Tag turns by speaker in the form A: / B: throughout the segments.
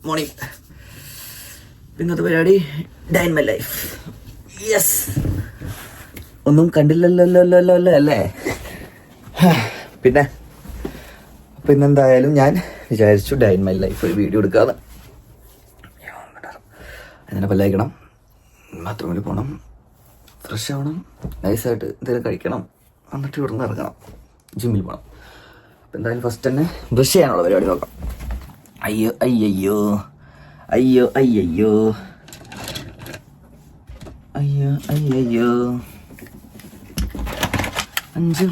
A: Morning. ഇന്നത്തെ പരിപാടി day in my life. Yes, ഒന്നും കണ്ടില്ലല്ലോ അല്ലേ? പിന്നെ അപ്പം ഇന്നെന്തായാലും ഞാൻ വിചാരിച്ചു ഡേ ഇൻ മൈ ലൈഫ് ഒരു വീഡിയോ എടുക്കാതെ. അങ്ങനെ പല്ലയക്കണം, ബാത്റൂമിൽ പോകണം, ഫ്രഷ് ആവണം, നൈസായിട്ട് എന്തെങ്കിലും കഴിക്കണം, എന്നിട്ട് ഇവിടെ നിന്ന് ഇറങ്ങണം, ജിമ്മിൽ പോകണം. അപ്പം എന്തായാലും ഫസ്റ്റ് തന്നെ ബ്രഷ് ചെയ്യാനുള്ള പരിപാടി നോക്കാം. അയ്യോ അയ്യോ അയ്യോ അയ്യോ അയ്യോ അയ്യോ അഞ്ച്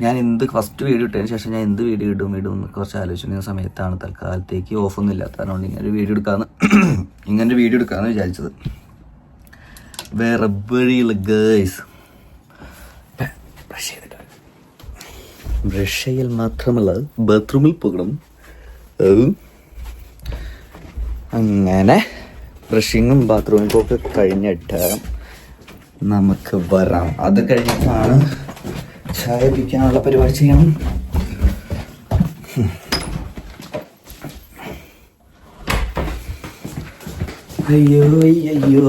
A: ഞാൻ ഫസ്റ്റ് വീഡിയോ ഇട്ടതിന് ശേഷം ഞാൻ എന്ത് വീഡിയോ ഇടും എന്ന് കുറച്ച് ആലോചിക്കുന്ന സമയത്താണ് തൽക്കാലത്തേക്ക് ഓഫൊന്നും ഇല്ലാത്ത കാരണം ഇങ്ങനൊരു വീഡിയോ എടുക്കാമെന്ന് വിചാരിച്ചത്. വേറെ വഴിയില്ല ഗേയ്സ്. ബ്രഷ് ചെയ്യൽ മാത്രമല്ല ബാത്റൂമിൽ പോകണം. അങ്ങനെ ബ്രഷിങ്ങും ബാത്റൂമിൽ പോക്ക് കഴിഞ്ഞിട്ട് നമുക്ക് വരാം. അത് കഴിഞ്ഞിട്ടാണ് ചായ പിടിക്കാനുള്ള പരിപാടി ചെയ്യണം. അയ്യോ അയ്യോ,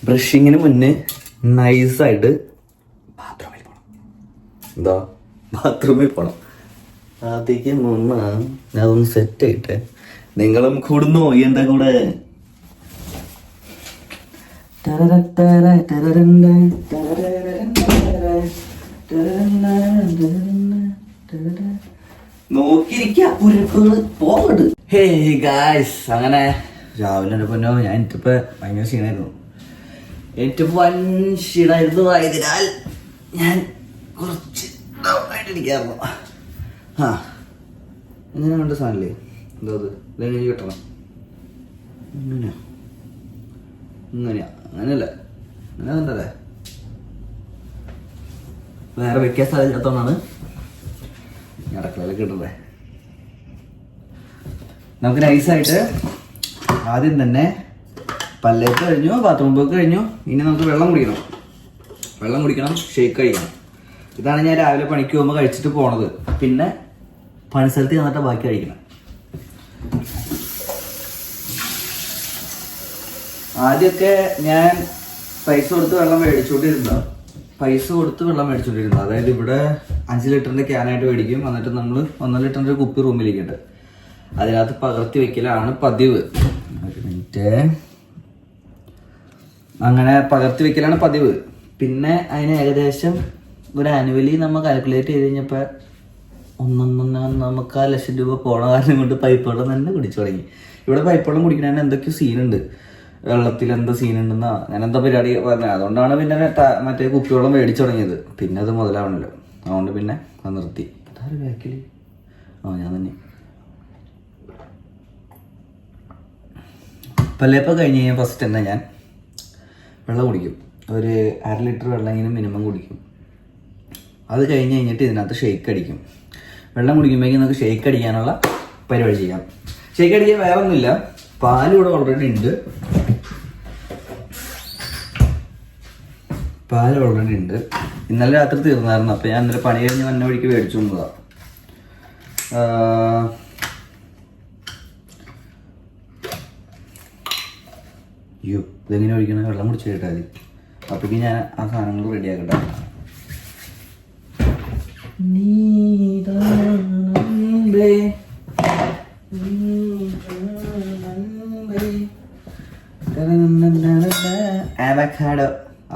A: ബ്രഷിങ്ങിന് മുന്നേ നൈസായിട്ട് ബാത്റൂമിൽ പോണം. ആദ്യക്ക് മുന്നേ ഞാൻ അതൊന്ന് സെറ്റ് ആയിട്ടെ. നിങ്ങളും കൂടുന്നോ എൻ്റെ കൂടെ? നോക്കിയിരിക്കോട്ട്. ഹേ ഗായ്സ്, അങ്ങനെ രാവിലെ പൊന്നോ ഞാൻ എനിക്കിപ്പോ ഭയങ്കര ക്ഷീണായിരുന്നു. ആയതിനാൽ ഞാൻ കുറച്ച് ഡൗണായിട്ടിരിക്കായിരുന്നു. എങ്ങനെ വേണ്ട സാധനല്ലേ? എന്തോ അത് ഇതെങ്ങനെ കിട്ടണം? അങ്ങനെയല്ല, അങ്ങനെ കണ്ടല്ലേ? വേറെ വെക്കാൻ സാധിക്കാത്തതുകൊണ്ടാണ് അടുക്കളയിലൊക്കെ ഇട്ടത്. നമുക്ക് നൈസായിട്ട് ആദ്യം തന്നെ പല്ലേക്ക് കഴിഞ്ഞു, ബാത്റൂം പോക്ക് കഴിഞ്ഞു. ഇനി നമുക്ക് വെള്ളം കുടിക്കണം, ഷേക്ക് കഴിക്കണം. ഇതാണ് ഞാൻ രാവിലെ പണിക്ക് പോകുമ്പോൾ കഴിച്ചിട്ട് പോണത്. പിന്നെ പണിസ്ഥലത്ത് ചെന്നിട്ട് ബാക്കി കഴിക്കണം. ആദ്യമൊക്കെ ഞാൻ പൈസ കൊടുത്ത് വെള്ളം മേടിച്ചുകൊണ്ടിരുന്നു. അതായത് ഇവിടെ 5 ലിറ്ററിൻ്റെ ക്യാനായിട്ട് മേടിക്കും. എന്നിട്ട് നമ്മൾ 1 ലിറ്ററിൻ്റെ കുപ്പി റൂമിലേക്കുണ്ട്. അതിനകത്ത് പകർത്തി വെക്കലാണ് പതിവ്. ഒരു മിനിറ്റ്. അങ്ങനെ പകർത്തി വെക്കലാണ് പതിവ്. പിന്നെ അതിന് ഏകദേശം ഒരു ആനുവലി നമ്മൾ കാൽക്കുലേറ്റ് ചെയ്ത് കഴിഞ്ഞപ്പോൾ 1.4 ലക്ഷം രൂപ പോണ കാരണം കൊണ്ട് പൈപ്പ് വെള്ളം തന്നെ കുടിച്ചു തുടങ്ങി. ഇവിടെ പൈപ്പ് വെള്ളം കുടിക്കുന്നതിന് എന്തൊക്കെയോ സീനുണ്ട്, വെള്ളത്തിൽ എന്താ സീനുണ്ടെന്നാ അങ്ങനെ എന്താ പരിപാടി പറഞ്ഞത്. അതുകൊണ്ടാണ് പിന്നെ മറ്റേ കുപ്പിവെള്ളം മേടിച്ചു തുടങ്ങിയത്. പിന്നെ അത് മുതലാവണല്ലോ, അതുകൊണ്ട് പിന്നെ അത് നിർത്തി. അതാരും ബാക്കിൽ ഞാൻ തന്നെ. പല്ലേപ്പം കഴിഞ്ഞ് കഴിഞ്ഞാൽ ഫസ്റ്റ് തന്നെ ഞാൻ വെള്ളം കുടിക്കും. ഒരു 1/2 ലിറ്റർ വെള്ളമെങ്കിലും മിനിമം കുടിക്കും. അത് കഴിഞ്ഞ് കഴിഞ്ഞിട്ട് ഇതിനകത്ത് ഷേക്ക് അടിക്കും. വെള്ളം കുടിക്കുമ്പോഴേക്കും നമുക്ക് ഷേക്ക് അടിക്കാനുള്ള പരിപാടി ചെയ്യാം. ഷേക്ക് അടിക്കാൻ വേറെ ഒന്നുമില്ല, പാലും ഇവിടെ ഓൾറെഡി ഉണ്ട്. ഇന്നലെ രാത്രി തീർന്നായിരുന്നു. അപ്പം ഞാൻ ഇന്നലെ പണി കഴിഞ്ഞ് വന്ന വഴിക്ക് മേടിച്ചു കൊണ്ടതാണ്. അയ്യോ, ഇതെങ്ങനെ ഒഴിക്കണ? വെള്ളം കുടിച്ച് കേട്ടാൽ മതി. അപ്പോഴേക്കും ഞാൻ ആ സാധനങ്ങൾ റെഡിയാക്കട്ടെ.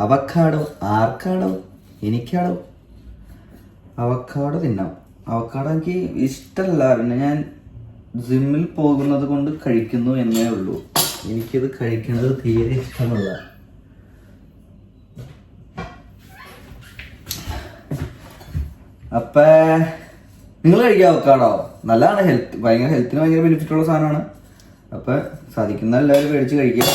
A: അവക്കാഡോ ആർക്കാടോ? എനിക്കാടോ അവക്കാഡോ തിന്നാം. അവക്കാഡോ എനിക്ക് ഇഷ്ടമല്ല. പിന്നെ ഞാൻ ജിമ്മിൽ പോകുന്നത് കൊണ്ട് കഴിക്കുന്നു എന്നേ ഉള്ളൂ. എനിക്കത് കഴിക്കുന്നത് തീരെ ഇഷ്ടമല്ല. അപ്പൊ നിങ്ങൾ കഴിക്കുക അവക്കാഡോ? നല്ലതാണ്, ഹെൽത്തിന് ഭയങ്കര ബെനിഫിറ്റ് ഉള്ള സാധനമാണ്. അപ്പൊ സാധിക്കുന്ന എല്ലാവരും മേടിച്ച് കഴിക്കുക.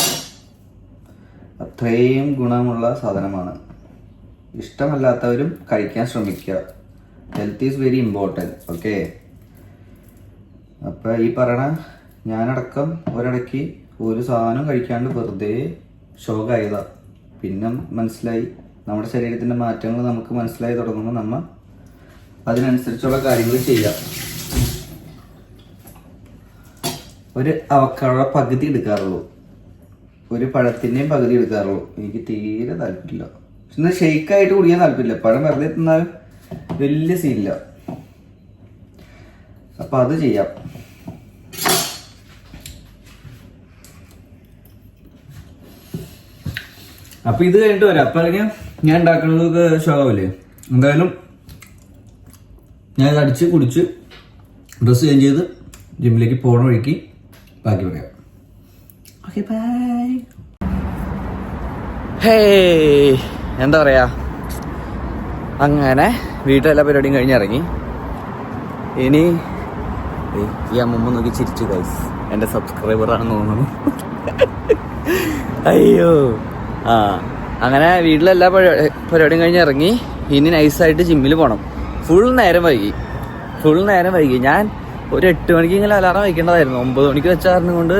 A: അത്രയും ഗുണമുള്ള സാധനമാണ്. ഇഷ്ടമല്ലാത്തവരും കഴിക്കാൻ ശ്രമിക്കുക. Health is very important. Okay. അപ്പം ഈ പറയണ ഞാനടക്കം ഒരിടയ്ക്ക് ഒരു സാധനം കഴിക്കാണ്ട് വെറുതെ ഷോക്കായതാ. പിന്നെ മനസ്സിലായി നമ്മുടെ ശരീരത്തിൻ്റെ മാറ്റങ്ങൾ നമുക്ക് മനസ്സിലായി തുടങ്ങുമ്പോൾ നമ്മൾ അതിനനുസരിച്ചുള്ള കാര്യങ്ങൾ ചെയ്യാം. ഒരു അവക്കാട പകുതി എടുക്കാറുള്ളൂ, ഒരു പഴത്തിൻ്റെയും പകുതി എടുക്കാറുള്ളൂ. എനിക്ക് തീരെ താല്പര്യമില്ല. പക്ഷെ എന്നാൽ ഷെയ്ക്കായിട്ട് കുടിക്കാൻ താല്പര്യമില്ല. പഴം വെറുതെ തിന്നാലും വലിയ സീനില്ല. അപ്പം അത് ചെയ്യാം. അപ്പം ഇത് കഴിഞ്ഞിട്ട് വരാം. അപ്പം അല്ലെങ്കിൽ ഞാൻ ഉണ്ടാക്കുന്നതൊക്കെ ഷോകാവില്ലേ. എന്തായാലും ഞാൻ ഇത് അടിച്ച് കുടിച്ച് ഡ്രസ്സ് ചേഞ്ച് ചെയ്ത് ജിമ്മിലേക്ക് പോകണ വഴിക്ക് ബാക്കി പറയാം. Okay bye. ഹേയ്, എന്താ പറയാ, അങ്ങനെ വീട്ടിലെല്ലാ പരിപാടിയും കഴിഞ്ഞിറങ്ങി. ഇനി ഈ അമ്മമ്മ നോക്കി ചിരിച്ചു ഗൈസ്, എൻ്റെ സബ്സ്ക്രൈബറാണെന്ന് തോന്നുന്നു. അയ്യോ. അങ്ങനെ വീട്ടിലെല്ലാ പരിപാടിയും കഴിഞ്ഞിറങ്ങി. ഇനി നൈസായിട്ട് ജിമ്മിൽ പോകണം. ഫുൾ നേരം വൈകി. ഞാൻ ഒരു 8 മണിക്ക് ഇങ്ങനെ അലാറം വയ്ക്കേണ്ടതായിരുന്നു. 9 മണിക്ക് വെച്ച കാരണം കൊണ്ട്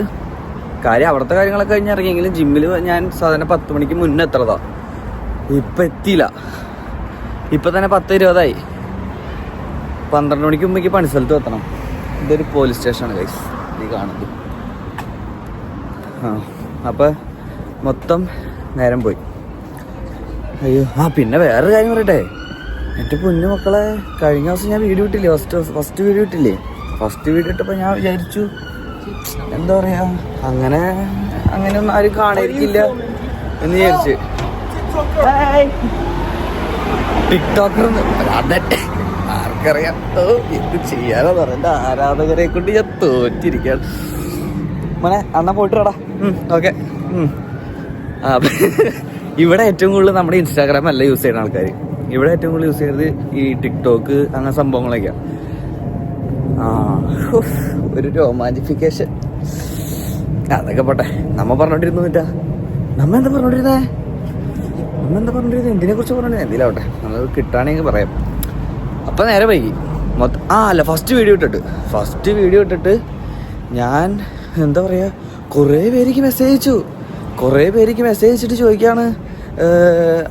A: കാര്യം അവിടുത്തെ കാര്യങ്ങളൊക്കെ കഴിഞ്ഞിറങ്ങിയെങ്കിലും ജിമ്മിൽ ഞാൻ സാധാരണ 10 മണിക്ക് മുന്നേ എത്രതാ. ഇപ്പം എത്തിയില്ല. ഇപ്പം തന്നെ 10:20 12 മണിക്ക് മുമ്പേക്ക് പണിസ്ഥലത്ത് എത്തണം. ഇതൊരു പോലീസ് സ്റ്റേഷനാണ് ഗൈസ് ഈ കാണുന്നത്. അപ്പം മൊത്തം നേരം പോയി. അയ്യോ. പിന്നെ വേറൊരു കാര്യം പറയട്ടെ, എൻ്റെ പൊന്നു മക്കളെ, കഴിഞ്ഞ ദിവസം ഞാൻ വീഡിയോ ഇട്ടില്ലേ, ഫസ്റ്റ് വീഡിയോ ഇട്ടില്ലേ. ഫസ്റ്റ് വീഡിയോ ഇട്ടപ്പോൾ ഞാൻ വിചാരിച്ചു എന്താ പറയാ, അങ്ങനെയൊന്നും ആരും കാണാതിരിക്കില്ല എന്ന് വിചാരിച്ച്. ടിക്ടോക്കർ ആർക്കറിയാം. എന്ത് ചെയ്യാനോ പറഞ്ഞ ആരാധകരെ കൊണ്ട് ഞാൻ തോറ്റിരിക്കാണ്. മോനെ അന്നാ പോയിട്ടാടാ. ഓക്കെ. ഇവിടെ ഏറ്റവും കൂടുതൽ നമ്മുടെ ഇൻസ്റ്റാഗ്രാം അല്ല യൂസ് ചെയ്യുന്ന ആൾക്കാർ. ഇവിടെ ഏറ്റവും കൂടുതൽ യൂസ് ചെയ്യുന്നത് ഈ ടിക്ടോക്ക് അങ്ങനെ സംഭവങ്ങളൊക്കെയാണ്. ഒരു റൊമാൻറ്റിഫിക്കേഷൻ അതൊക്കെ പോട്ടെ. നമ്മ പറഞ്ഞോണ്ടിരുന്നിട്ടാ. നമ്മ എന്താ പറഞ്ഞോണ്ടിരുന്നേ എന്തിനെ കുറിച്ച് പറഞ്ഞോണ്ടിരുന്നത്? എന്തിലാവട്ടെ, നമ്മൾ കിട്ടുകയാണെങ്കിൽ പറയാം. അപ്പം നേരെ വൈകി അല്ല ഫസ്റ്റ് വീഡിയോ ഇട്ടിട്ട് ഞാൻ എന്താ പറയുക, കുറേ പേർക്ക് മെസ്സേജ് അയച്ചിട്ട് ചോദിക്കുകയാണ്.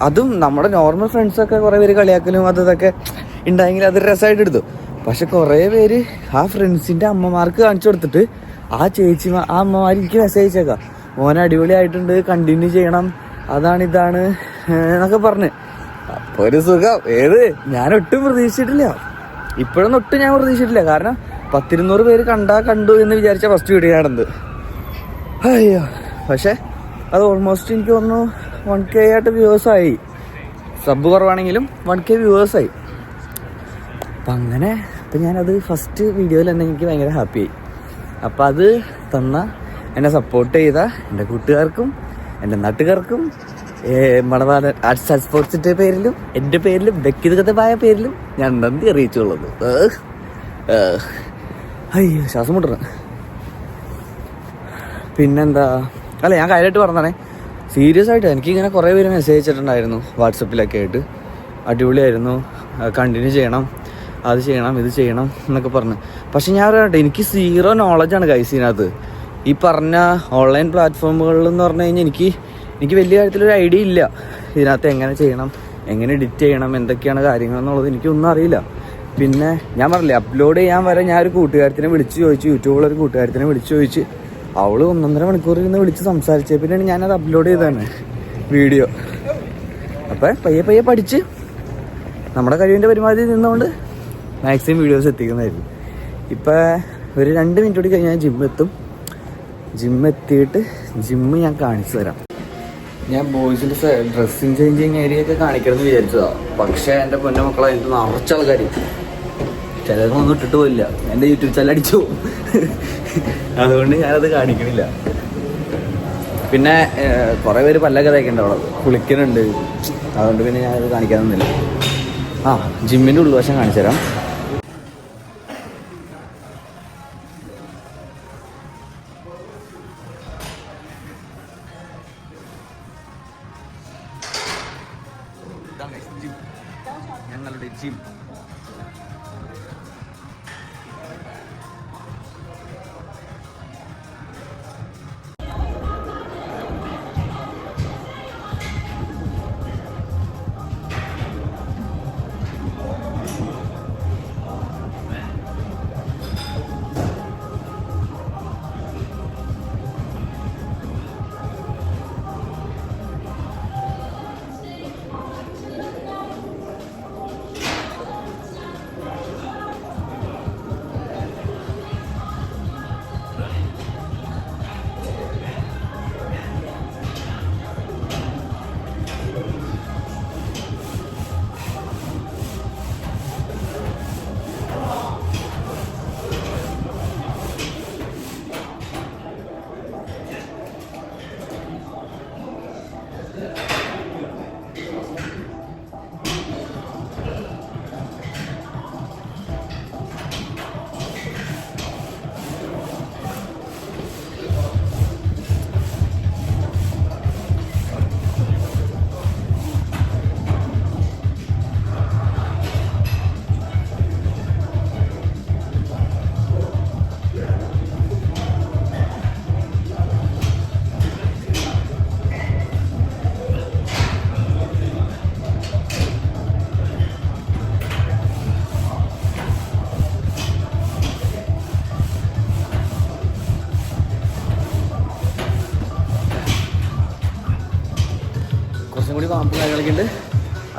A: അതും നമ്മുടെ നോർമൽ ഫ്രണ്ട്സൊക്കെ കുറേ പേര് കളിയാക്കലും അതൊക്കെ ഉണ്ടായെങ്കിൽ അത് രസമായിട്ട് എടുത്തു. പക്ഷെ കുറേ പേര് ആ ഫ്രണ്ട്സിൻ്റെ അമ്മമാർക്ക് കാണിച്ചു കൊടുത്തിട്ട് ആ അമ്മമാർ എനിക്ക് മെസ്സേജ് അയച്ചേക്കാം, മോനെ അടിപൊളിയായിട്ടുണ്ട്, കണ്ടിന്യൂ ചെയ്യണം, അതാണ് ഇതാണ് എന്നൊക്കെ പറഞ്ഞ്. അപ്പോൾ ഒരു സുഖം. ഞാനൊട്ടും പ്രതീക്ഷിച്ചിട്ടില്ല. ഇപ്പോഴൊന്നും ഒട്ടും ഞാൻ പ്രതീക്ഷിച്ചിട്ടില്ല. കാരണം 100-200 പേര് കണ്ടു എന്ന് വിചാരിച്ച ഫസ്റ്റ് വീഡിയോ ആണെന്ത്. അയ്യോ. പക്ഷെ അത് ഓൾമോസ്റ്റ് എനിക്ക് തോന്നുന്നു 1K ആയിട്ട് വ്യൂവേഴ്സായി. സബ് കുറവാണെങ്കിലും 1K വ്യൂവേഴ്സായി. അപ്പം അങ്ങനെ ഞാനത് ഫസ്റ്റ് വീഡിയോയിൽ തന്നെ എനിക്ക് ഭയങ്കര ഹാപ്പിയായി. അപ്പം അത് എന്നെ സപ്പോർട്ട് ചെയ്ത എൻ്റെ കൂട്ടുകാർക്കും എൻ്റെ നാട്ടുകാർക്കും മണവാളൻ ആർട്സ് ആൻഡ് സ്പോർട്സിൻ്റെ പേരിലും എൻ്റെ പേരിലും വ്യക്തിഗതമായ പേരിലും ഞാൻ നന്ദി അറിയിച്ചുള്ളത്. അയ്യോ ശ്വാസം മുട്ടണം. പിന്നെന്താ, അല്ല ഞാൻ കാര്യമായിട്ട് പറഞ്ഞാണേ, സീരിയസ് ആയിട്ട് എനിക്കിങ്ങനെ കുറേ പേര് മെസ്സേജ് അയച്ചിട്ടുണ്ടായിരുന്നു വാട്സപ്പിലൊക്കെ ആയിട്ട്. അടിപൊളിയായിരുന്നു, കണ്ടിന്യൂ ചെയ്യണം, അത് ചെയ്യണം, ഇത് ചെയ്യണം എന്നൊക്കെ പറഞ്ഞ്. പക്ഷെ ഞാൻ പറയട്ടെ, എനിക്ക് 0 നോളജാണ് ഗൈസ് ഇതിനകത്ത്. ഈ പറഞ്ഞ ഓൺലൈൻ പ്ലാറ്റ്ഫോമുകളിൽ എന്ന് പറഞ്ഞു കഴിഞ്ഞാൽ എനിക്ക് വലിയ കാര്യത്തിലൊരു ഐഡിയ ഇല്ല. ഇതിനകത്ത് എങ്ങനെ ചെയ്യണം, എങ്ങനെ എഡിറ്റ് ചെയ്യണം, എന്തൊക്കെയാണ് കാര്യങ്ങൾ എന്നുള്ളത് എനിക്കൊന്നും അറിയില്ല. പിന്നെ ഞാൻ പറഞ്ഞില്ലേ, അപ്ലോഡ് ചെയ്യാൻ വരെ ഞാൻ ഒരു കൂട്ടുകാരത്തിനെ വിളിച്ച് ചോദിച്ചു, യൂട്യൂബിലൊരു കൂട്ടുകാരത്തിനെ വിളിച്ച് ചോദിച്ച് അവള് 1.5 മണിക്കൂർ ഇരുന്ന് വിളിച്ച് സംസാരിച്ചേ പിന്നെയാണ് ഞാനത് അപ്ലോഡ് ചെയ്തതാണ് വീഡിയോ. അപ്പം പയ്യെ പഠിച്ച് നമ്മുടെ കഴിവിൻ്റെ പരിപാടി നിന്നുകൊണ്ട് മാക്സിമം വീഡിയോസ് എത്തിക്കുന്നതായിരുന്നു. ഇപ്പം ഒരു 2 മിനിറ്റ് കൂടി കഴിഞ്ഞാൽ ജിമ്മെത്തിയിട്ട് ഞാൻ കാണിച്ചു തരാം. ഞാൻ ബോയ്സിൻ്റെ ഡ്രസ്സിങ് ചേഞ്ചിങ് ഏരിയ ഒക്കെ കാണിക്കണമെന്ന് വിചാരിച്ചതാണ്. പക്ഷേ എൻ്റെ പൊന്ന മക്കളെ എനിക്ക് നിറച്ച ആൾക്കാർ, ചിലതൊന്നും ഇട്ടിട്ട് പോയില്ല, എൻ്റെ യൂട്യൂബ് ചാനൽ അടിച്ചു പോകും. അതുകൊണ്ട് ഞാനത് കാണിക്കണില്ല. പിന്നെ കുറേ പേര് പല്ലൊക്കെ തേക്കുന്നുണ്ട്, അവിടെ കുളിക്കുന്നുണ്ട്. അതുകൊണ്ട് പിന്നെ ഞാനത് കാണിക്കാനൊന്നുമില്ല. ജിമ്മിൻ്റെ ഉൾവശം കാണിച്ചു തരാം. ഞങ്ങളുടെ ജിം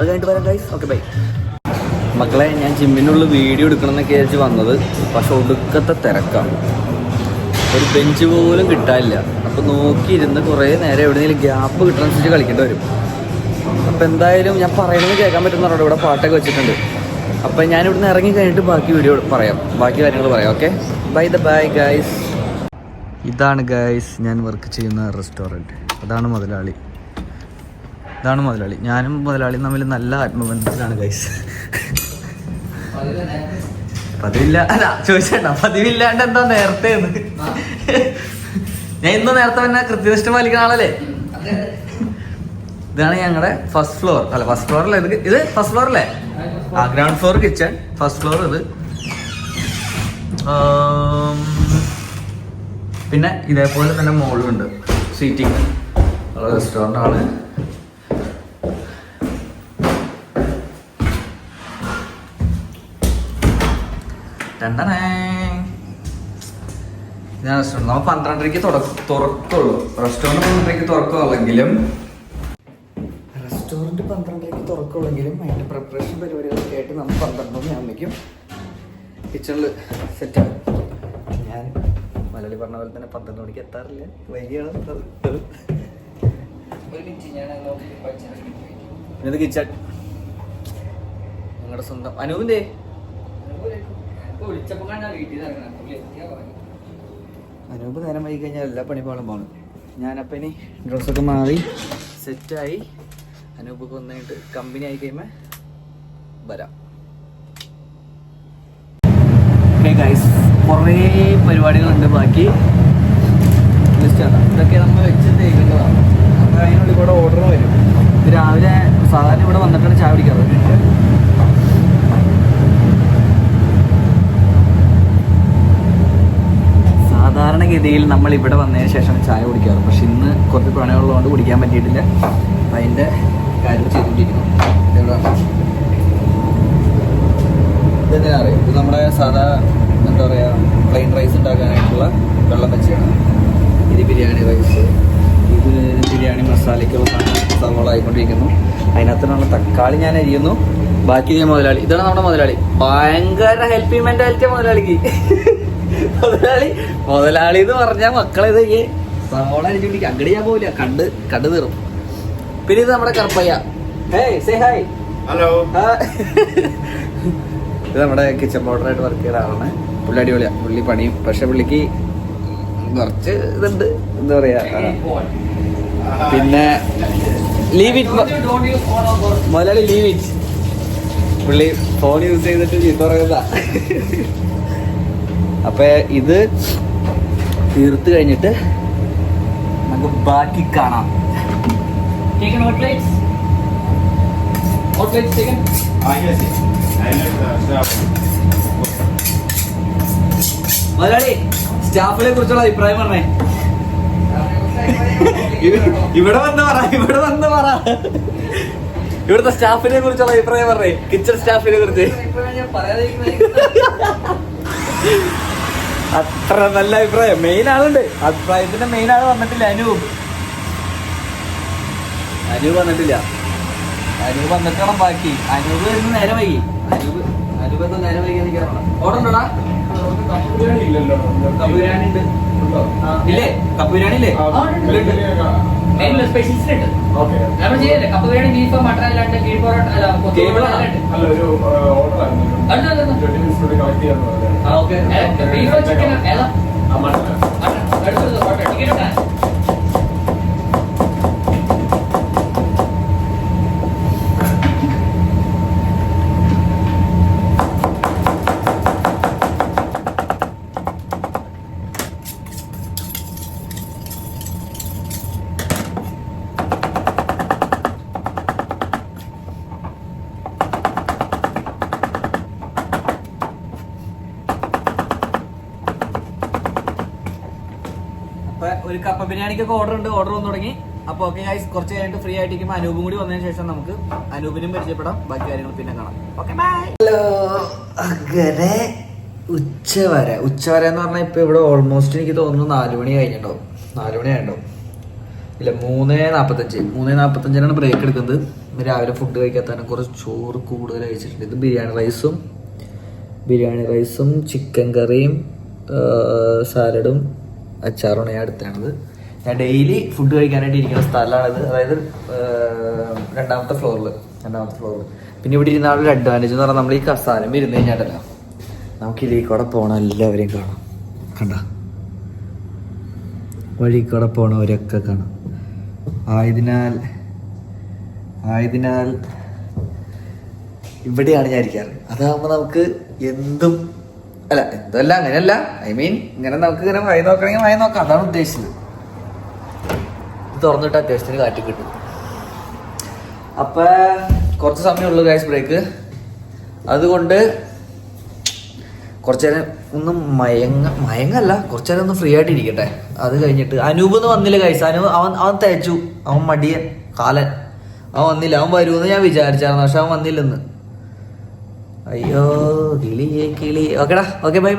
A: അത് കഴിഞ്ഞിട്ട് വരാം ഗൈസ്. Okay bye. മക്കളെ, ഞാൻ ജിമ്മിനുള്ള വീഡിയോ എടുക്കണം എന്നൊക്കെ വിചാരിച്ച് വന്നത്, പക്ഷെ ഒടുക്കത്തെ തിരക്കാണ്. ഒരു ബെഞ്ച് പോലും കിട്ടാനില്ല. അപ്പോൾ നോക്കിയിരുന്ന് കുറേ നേരം എവിടെയെങ്കിലും ഗ്യാപ്പ് കിട്ടുന്നതനുസരിച്ച് കളിക്കേണ്ടി വരും. അപ്പോൾ എന്തായാലും ഞാൻ പറയണമെന്ന് കേൾക്കാൻ പറ്റുന്നവരോട് ഇവിടെ പാട്ടൊക്കെ വെച്ചിട്ടുണ്ട്. അപ്പോൾ ഞാൻ ഇവിടുന്ന് ഇറങ്ങി കഴിഞ്ഞിട്ട് ബാക്കി വീഡിയോ പറയാം, ബാക്കി കാര്യങ്ങൾ പറയാം. Okay bye guys. ഇതാണ് ഗൈസ് ഞാൻ വർക്ക് ചെയ്യുന്ന റെസ്റ്റോറൻറ്റ്. അതാണ് മുതലാളി. ഞാനും മുതലാളിയും തമ്മിൽ നല്ല ആത്മബന്ധത്തിലാണ് ഗൈസ്. പതിവില്ലാണ്ട് എന്താ നേരത്തെ ഞാൻ ഇന്ന് നേരത്തെ തന്നെ കൃത്യനിഷ്ഠ പാലിക്കുന്ന ആളല്ലേ. ഇതാണ് ഞങ്ങളുടെ ഫസ്റ്റ് ഫ്ലോർ. അല്ല, ഫസ്റ്റ് ഫ്ലോറല്ലേ ഇത് ഫസ്റ്റ് ഫ്ലോർ അല്ലേ? ആ, ground floor kitchen, first floor ഇത്. പിന്നെ ഇതേപോലെ തന്നെ മുകളിലുണ്ട് സീറ്റിംഗ് ഉള്ള റെസ്റ്റോറൻ്റ് ആണ്. ഞാൻ റെസ്റ്റോറൻറ്റ് നമ്മൾ 12:30 തുറക്കുള്ളൂ. റെസ്റ്റോറൻറ്റ് 12:30 തുറക്കുള്ളെങ്കിലും അതിൻ്റെ പ്രിപ്പറേഷൻ പരിപാടികളൊക്കെ ആയിട്ട് നമ്മൾ 12 മണിയാകുമ്പോഴേക്കും കിച്ചണിൽ സെറ്റാകും. ഞാൻ മലയാളി പറഞ്ഞ പോലെ തന്നെ 12 മണിക്ക് എത്താറില്ല, വൈകിയാണ്. ഇത് കിച്ചൺ നിങ്ങളുടെ സ്വന്തം അനൂപിൻ്റെ അനൂപ് നേരം വൈകി കഴിഞ്ഞാൽ എല്ലാ പണിപ്പാളും പോകണം. ഞാനപ്പം ഇനി ഡ്രസ്സൊക്കെ മാറി സെറ്റായി അനൂപൊക്കെ വന്നിട്ട് കമ്പനി ആയി കഴിയുമ്പോൾ വരാം. ഗൈസ്, കുറേ പരിപാടികളുണ്ട് ബാക്കി. ഇതൊക്കെ നമ്മൾ വെച്ച് തേക്കേണ്ടതാണ്. അപ്പോൾ അതിനുള്ളിൽ കൂടെ ഓർഡർ വരും. ഇത് രാവിലെ സാധാരണ ഇവിടെ വന്നിട്ടാണ് ചായ പിടിക്കാറ്. സാധാരണഗതിയിൽ നമ്മൾ ഇവിടെ വന്നതിന് ശേഷം ചായ കുടിക്കാറ്. പക്ഷെ ഇന്ന് കുറച്ച് പണികളുള്ളതുകൊണ്ട് കുടിക്കാൻ പറ്റിയിട്ടില്ല. അപ്പം അതിൻ്റെ കാര്യം ചെയ്തുകൊണ്ടിരിക്കുന്നു. ഇതെന്തിനാ അറിയാം, ഇത് നമ്മുടെ സാധാ എന്താ പറയുക പ്ലെയിൻ റൈസ് ഉണ്ടാക്കാനായിട്ടുള്ള വെള്ളം വെച്ചാണ്. ഇത് ബിരിയാണി റൈസ്, ഇത് ബിരിയാണി മസാലയ്ക്കുള്ള സവോള ആയിക്കൊണ്ടിരിക്കുന്നു. അതിനകത്തുള്ള തക്കാളി ഞാൻ അരിയുന്നു. ബാക്കി മുതലാളി, ഇതാണ് നമ്മുടെ മുതലാളി. ഭയങ്കര ഹെൽപ്പിംഗ് മെന്റാലിറ്റി മുതലാളിക്ക്. മുതലാളി എന്ന് പറഞ്ഞാൽ മക്കളെ ഇത് സവോള അരിഞ്ഞുകൊണ്ടിരിക്കും. അങ്ങോട്ട് ഞാൻ പോവില്ല, കണ്ടു തീറും. പിന്നെ ഇത് നമ്മുടെ കർപ്പയ്യ. ഹലോ. ഇത് നമ്മുടെ കിച്ചൺ ബോർഡറായിട്ട് വർക്ക് ചെയ്യുന്ന ആളാണ്. പുള്ളി അടിപൊളിയാണ്. പുള്ളി പണിയും, പക്ഷെ പുള്ളിക്ക് കുറച്ച് ഇതുണ്ട്, എന്താ പറയാ. പിന്നെ ലീവ് ഇറ്റ് മുതലാളി, ലീവ് ഇറ്റ്. പുള്ളി ഫോൺ യൂസ് ചെയ്തിട്ട് ചീത്ത പറയുന്നതാ. അപ്പൊ ഇത് തീർത്ത് കഴിഞ്ഞിട്ട് നമുക്ക് ബാക്കി കാണാം. മുതലാളി, സ്റ്റാഫിനെ കുറിച്ചുള്ള അഭിപ്രായം പറഞ്ഞേ. ഇവിടെ വന്ന് പറ ഇവിടുത്തെ സ്റ്റാഫിനെ കുറിച്ചുള്ള അഭിപ്രായം പറഞ്ഞേ. കിച്ചൺ സ്റ്റാഫിനെ കുറിച്ച് അത്ര നല്ല അഭിപ്രായം. മെയിൻ ആളുണ്ട്, അഭിപ്രായത്തിന്റെ മെയിൻ ആള് വന്നിട്ടില്ല. അനൂപ് വന്നിട്ടില്ല. അനൂപ് വന്നിട്ട് വേണം ബാക്കി. അനൂപ് ഇന്ന് നേരം വൈകി. അനൂപ് എന്താ നേരം വൈകി നിൽക്കാറുണ്ട്. ഓർഡർ ഉണ്ടോടാ? കപ്പ് ബിരിയാണി ഉണ്ട്. ഇല്ലേ? കപ്പ് ബിരിയാണി ഇല്ലേ? സ്പെഷ്യലിസ്റ്റ് ഉണ്ട്. നമ്മൾ ചെയ്യല്ലേ കപ്പ് ബിരിയാണി, ബീഫ്, മട്ടൺ അല്ലാണ്ട് ബീഫ് പൊറോട്ട ബീഫ് ചിക്കൻ ഏതാ? ടിക്കറ്റ് ഒരു കപ്പ ബിരിയാണിക്കൊക്കെ ഓർഡർ വന്നു തുടങ്ങി. അപ്പോൾ ഓക്കെ ഗൈസ്, കുറച്ച് കഴിഞ്ഞിട്ട് ഫ്രീ ആയിട്ടിരിക്കുമ്പോൾ അനൂപും കൂടി വന്നതിന് ശേഷം നമുക്ക് അനൂപിനും പരിചയപ്പെടാം. ബാക്കി കാര്യങ്ങൾ പിന്നെ കാണാം. Okay bye. ഹലോ. അങ്ങനെ ഉച്ചവരെ എന്ന് പറഞ്ഞാൽ ഇപ്പൊ ഇവിടെ ഓൾമോസ്റ്റ് എനിക്ക് തോന്നുന്നു 4 മണി കഴിഞ്ഞിട്ടുണ്ടാവും. 4 മണി ആയിട്ടുണ്ടാവും. ഇല്ല 3:45 ബ്രേക്ക് എടുക്കുന്നത്. ഇന്ന് രാവിലെ ഫുഡ് കഴിക്കാത്തതിന് കുറച്ച് ചോറ് കൂടുതൽ കഴിച്ചിട്ടുണ്ട്. ഇത് ബിരിയാണി റൈസും ചിക്കൻ കറിയും സാലഡും അച്ചാറുമാണ് ഞാൻ എടുത്തത്. ഞാൻ ഡെയിലി ഫുഡ് കഴിക്കാനായിട്ട് ഇരിക്കുന്ന സ്ഥലമാണിത്. അതായത് രണ്ടാമത്തെ ഫ്ലോറിൽ. പിന്നെ ഇവിടെ ഇരുന്ന ഒരു അഡ്വാൻറ്റേജ് എന്ന് പറഞ്ഞാൽ നമ്മൾ ഈ കസാലം ഇരുന്ന് കഴിഞ്ഞാട്ടല്ല, നമുക്ക് ഇതിൽ കൂടെ പോകണം, എല്ലാവരെയും കാണാം. കണ്ട വഴി കൂടെ പോണവരൊക്കെ കാണാം. ആയതിനാൽ ഇവിടെയാണ് ഞാൻ ഇരിക്കാറ്. അതാകുമ്പോൾ നമുക്ക് എന്തല്ല അങ്ങനെയല്ല, ഇങ്ങനെ നമുക്ക് ഇങ്ങനെ വായി നോക്കണമെങ്കിൽ വായി നോക്കാം. അതാണ് ഉദ്ദേശിച്ചത്. ഇത് തുറന്നിട്ട് അത്യാവശ്യത്തിന് കാറ്റ് കിട്ടും. അപ്പം കുറച്ച് സമയമുള്ളൂ ഗൈസ് ബ്രേക്ക്. അതുകൊണ്ട് കുറച്ചു നേരം ഒന്ന് മയങ്ങല്ല, കുറച്ചു നേരം ഒന്ന് ഫ്രീ ആയിട്ട് ഇരിക്കട്ടെ. അത് കഴിഞ്ഞിട്ട് അനൂപ് ഒന്നും വന്നില്ല ഗൈസ്. അവൻ തേച്ചു, അവൻ മടിയൻ കാലൻ, അവൻ വന്നില്ല. അവൻ വരുമെന്ന് ഞാൻ വിചാരിച്ചായിരുന്നു, പക്ഷെ അവൻ വന്നില്ലെന്ന്. അയ്യോ കിളി. ഓക്കെടാ, ഓക്കെ, ബൈ.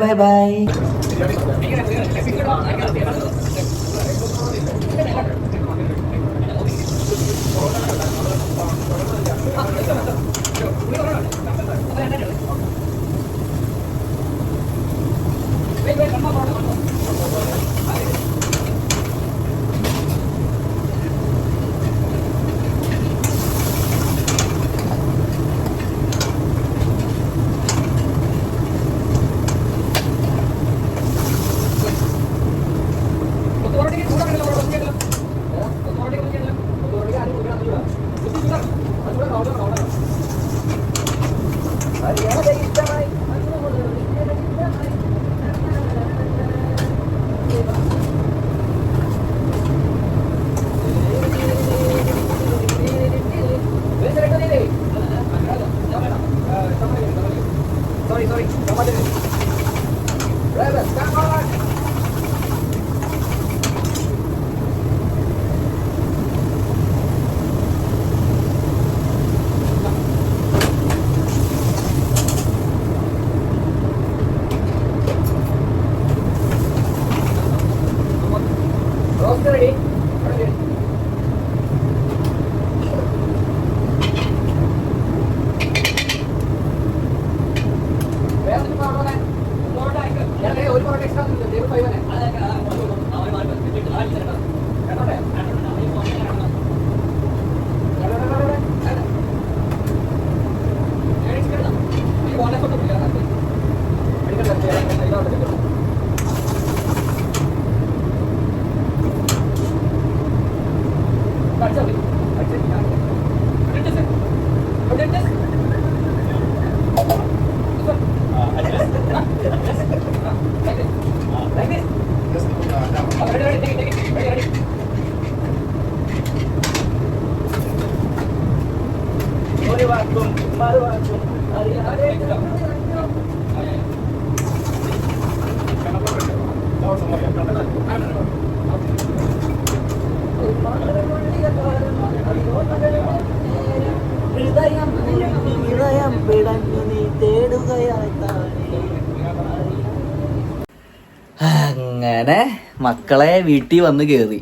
A: അങ്ങനെ മക്കളെ വീട്ടിൽ വന്ന് കയറി.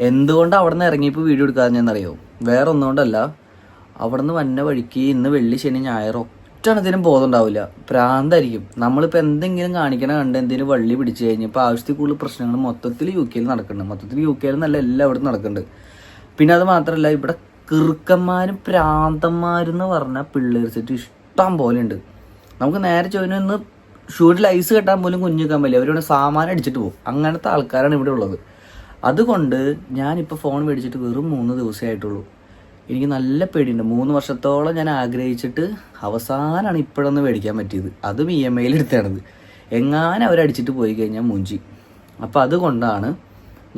A: എന്തുകൊണ്ട് അവിടെ നിന്ന് ഇറങ്ങിയപ്പോൾ വീഡിയോ എടുക്കാതെ ഞാനറിയോ? വേറെ ഒന്നുകൊണ്ടല്ല, അവിടെ നിന്ന് വന്ന വഴിക്ക് ഇന്ന് വെള്ളി ശനി ഞായർ ഒറ്റണത്തിനും ബോധമുണ്ടാവില്ല, പ്രാന്തായിരിക്കും. നമ്മളിപ്പോൾ എന്തെങ്കിലും കാണിക്കണം കണ്ട് എന്തെങ്കിലും വള്ളി പിടിച്ചു കഴിഞ്ഞപ്പോൾ ആവശ്യത്തിൽ കൂടുതൽ പ്രശ്നങ്ങൾ മൊത്തത്തിൽ യു കെയിൽ നടക്കുന്നുണ്ട്. മൊത്തത്തിൽ യു കെയിൽ നല്ല എല്ലായിടത്തും നടക്കുന്നുണ്ട്. പിന്നെ അത് മാത്രമല്ല, ഇവിടെ കിറുക്കന്മാരും പ്രാന്തന്മാരെന്ന് പറഞ്ഞാൽ പിള്ളേർ സെറ്റ് ഇഷ്ടം പോലെ ഉണ്ട്. നമുക്ക് നേരെ ചോദിച്ചു ഇന്ന് ഷൂട്ടിൽ ഐസ് കെട്ടാൻ പോലും കുഞ്ഞിക്കാൻ പറ്റില്ല, അവരോട് സാമാനം അടിച്ചിട്ട് പോകും. അങ്ങനത്തെ ആൾക്കാരാണ് ഇവിടെ ഉള്ളത്. അതുകൊണ്ട് ഞാനിപ്പോൾ ഫോൺ മേടിച്ചിട്ട് വെറും 3 ദിവസമേ ആയിട്ടുള്ളൂ. എനിക്ക് നല്ല പേടിയുണ്ട്. 3 വർഷത്തോളം ഞാൻ ആഗ്രഹിച്ചിട്ട് അവസാനമാണ് ഇപ്പോഴൊന്ന് മേടിക്കാൻ പറ്റിയത്. അതും EMI എടുത്താണത്. എങ്ങാനും അവരടിച്ചിട്ട് പോയി കഴിഞ്ഞാൽ മൂഞ്ചി. അപ്പോൾ അതുകൊണ്ടാണ്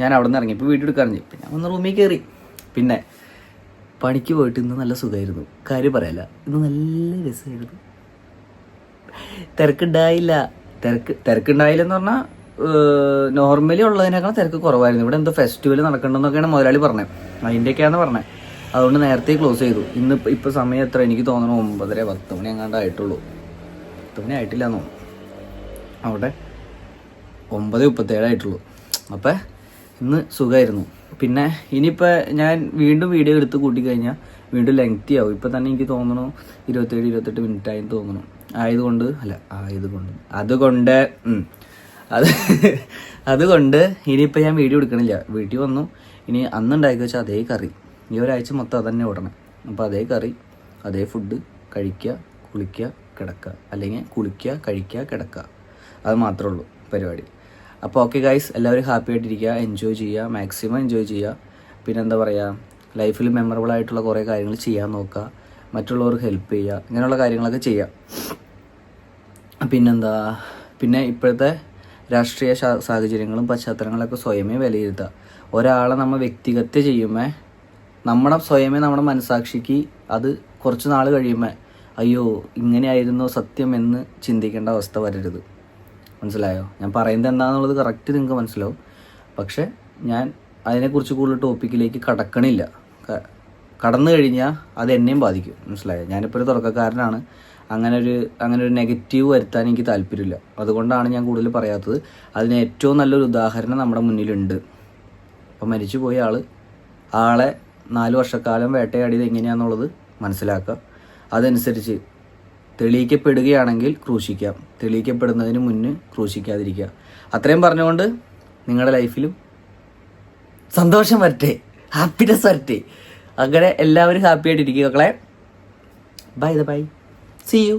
A: ഞാൻ അവിടെ നിന്ന് ഇറങ്ങിയപ്പോൾ വീഡിയോ എടുക്കാറുണ്ട്. പിന്നെ ഞാൻ ഒന്ന് റൂമിൽ കയറി. പിന്നെ പണിക്ക് പോയിട്ട് ഇന്ന് നല്ല സുഖമായിരുന്നു, കാര്യം പറയല്ല. ഇന്ന് നല്ല രസമായിരുന്നു. തിരക്കുണ്ടായില്ലെന്ന് പറഞ്ഞാൽ നോർമലി ഉള്ളതിനേക്കാൾ തിരക്ക് കുറവായിരുന്നു. ഇവിടെ എന്തോ ഫെസ്റ്റിവൽ നടക്കണമെന്നൊക്കെയാണ് മുതലാളി പറഞ്ഞത്, അതിൻ്റെയൊക്കെയാണെന്ന് പറഞ്ഞത്. അതുകൊണ്ട് നേരത്തെ ക്ലോസ് ചെയ്തു. ഇപ്പോൾ സമയം എത്ര എനിക്ക് തോന്നണം 9:10 മണി എങ്ങാണ്ട് ആയിട്ടുള്ളൂ. 10 മണി ആയിട്ടില്ല തോന്നുന്നു. അവിടെ 9:37 ആയിട്ടുള്ളൂ. അപ്പം ഇന്ന് സുഖമായിരുന്നു. പിന്നെ ഇനിയിപ്പോൾ ഞാൻ വീണ്ടും വീഡിയോ എടുത്ത് കൂട്ടിക്കഴിഞ്ഞാൽ വീണ്ടും ലെങ്തി ആവും. ഇപ്പം തന്നെ എനിക്ക് തോന്നുന്നു 27-28 മിനിറ്റ് ആയി തോന്നുന്നു. അതുകൊണ്ട് ഇനിയിപ്പോൾ ഞാൻ വീഡിയോ എടുക്കണില്ല. വീട്ടിൽ വന്നു, ഇനി അന്നുണ്ടാക്കി വെച്ചാൽ അതേ കറി ഈ ഒരാഴ്ച മൊത്തം അതന്നെ ഓടണം. അപ്പോൾ അതേ കറി, അതേ ഫുഡ്, കഴിക്കുക, കുളിക്കുക, കിടക്കുക, അല്ലെങ്കിൽ കുളിക്കുക, കഴിക്കുക, കിടക്കുക, അത് മാത്രമേ ഉള്ളൂ പരിപാടി. അപ്പോൾ ഓക്കെ ഗൈസ്, എല്ലാവരും ഹാപ്പി ആയിട്ടിരിക്കുക, എൻജോയ് ചെയ്യുക, മാക്സിമം എൻജോയ് ചെയ്യുക. പിന്നെ എന്താ പറയുക, ലൈഫിൽ മെമ്മറബിൾ ആയിട്ടുള്ള കുറേ കാര്യങ്ങൾ ചെയ്യാൻ നോക്കുക, മറ്റുള്ളവർക്ക് ഹെൽപ്പ് ചെയ്യുക, ഇങ്ങനെയുള്ള കാര്യങ്ങളൊക്കെ ചെയ്യുക. പിന്നെ ഇപ്പോഴത്തെ രാഷ്ട്രീയ സാഹചര്യങ്ങളും പശ്ചാത്തലങ്ങളൊക്കെ സ്വയമേ വിലയിരുത്തുക. ഒരാളെ നമ്മൾ വ്യക്തിഗത ചെയ്യുമ്പോൾ നമ്മുടെ മനസാക്ഷിക്ക് അത് കുറച്ച് നാൾ കഴിയുമ്പോൾ അയ്യോ ഇങ്ങനെയായിരുന്നു സത്യം എന്ന് ചിന്തിക്കേണ്ട അവസ്ഥ വരരുത്. മനസ്സിലായോ? ഞാൻ പറയുന്നത് എന്താണെന്നുള്ളത് കറക്റ്റ് നിങ്ങൾക്ക് മനസ്സിലാവും. പക്ഷേ ഞാൻ അതിനെക്കുറിച്ച് കൂടുതൽ ടോപ്പിക്കിലേക്ക് കടക്കണില്ല. കടന്നു കഴിഞ്ഞാൽ അത് എന്നെയും ബാധിക്കും. മനസ്സിലായോ? ഞാനിപ്പോൾ ഒരു തുടക്കക്കാരനാണ്. അങ്ങനെ ഒരു നെഗറ്റീവ് വരുത്താൻ എനിക്ക് താല്പര്യമില്ല. അതുകൊണ്ടാണ് ഞാൻ കൂടുതൽ പറയാത്തത്. അതിന് ഏറ്റവും നല്ലൊരു ഉദാഹരണം നമ്മുടെ മുന്നിലുണ്ട്. അപ്പം മരിച്ചു പോയ ആളെ 4 വർഷക്കാലം വേട്ടയാടിയത് എങ്ങനെയാണെന്നുള്ളത് മനസ്സിലാക്കുക. അതനുസരിച്ച് തെളിയിക്കപ്പെടുകയാണെങ്കിൽ ക്രൂശിക്കാം, തെളിയിക്കപ്പെടുന്നതിന് മുന്നേ ക്രൂശിക്കാതിരിക്കുക. അത്രയും പറഞ്ഞുകൊണ്ട് നിങ്ങളുടെ ലൈഫിലും സന്തോഷം വരട്ടെ, ഹാപ്പിനെസ് വരട്ടെ. അങ്ങനെ എല്ലാവരും ഹാപ്പി ആയിട്ടിരിക്കുക മക്കളെ. ബൈ. See you.